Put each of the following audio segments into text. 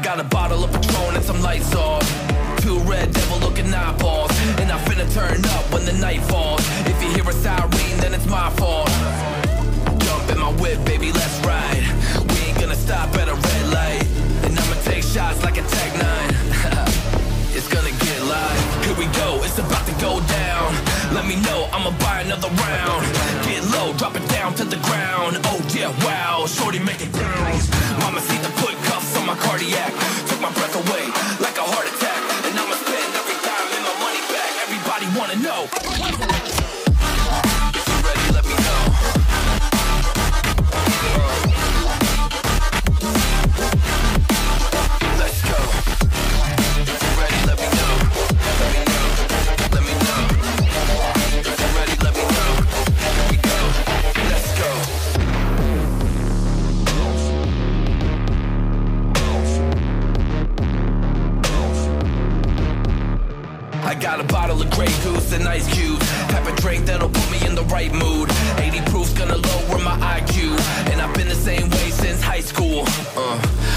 got a bottle of Patron and some lights off. Two red devil looking eyeballs, and I finna turn up when the night falls. If you hear a siren, then it's my fault. Jump in my whip, baby, let's ride. We ain't gonna stop at a red light, and I'ma take shots like a Tech 9. It's gonna get live. Here we go, it's about to go down. Let me know, I'ma buy another round. Get low, drop it down to the ground. Oh yeah, wow, shorty make it bounce. Mama see the put cuffs on my cardiac. Took my breath away like a heart attack. And I'ma spend every dime and my money back. Everybody wanna know. If you're ready, let me know. Let's go. If you're ready, let me know. Let me know. Let me know. If you're ready, let me know. Here we go. Let's go. I got a bottle of Grey Goose and ice cubes. Type of drink that'll put me in the right mood. 80 proof's gonna lower my IQ. And I've been the same way since high school.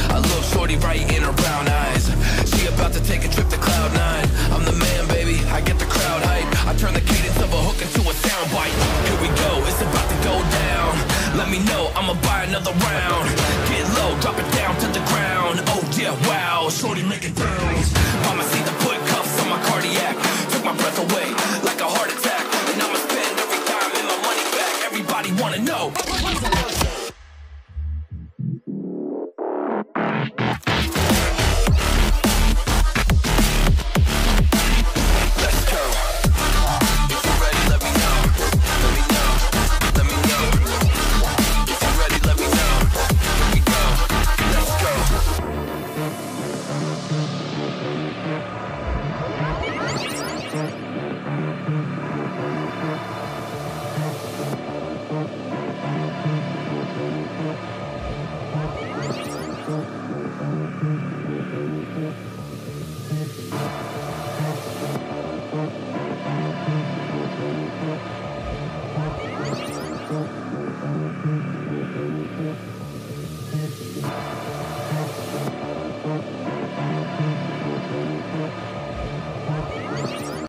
I look shorty right in her brown eyes. She about to take a trip to Cloud 9. I'm the man, baby, I get the crowd hype. I turn the cadence of a hook into a soundbite. Here we go, it's about to go down. Let me know, I'ma buy another round. Get low, drop it down to the ground. Oh yeah, wow, shorty make it bounce. Mama see the put cuffs on my cardiac. Took my breath away like a heart attack. And I'ma spend every dime and my money back. Everybody wanna know. Let's go. If you're ready, let me know. Let me know. Let me know. If you're ready, let me know. Here we go. Let's go.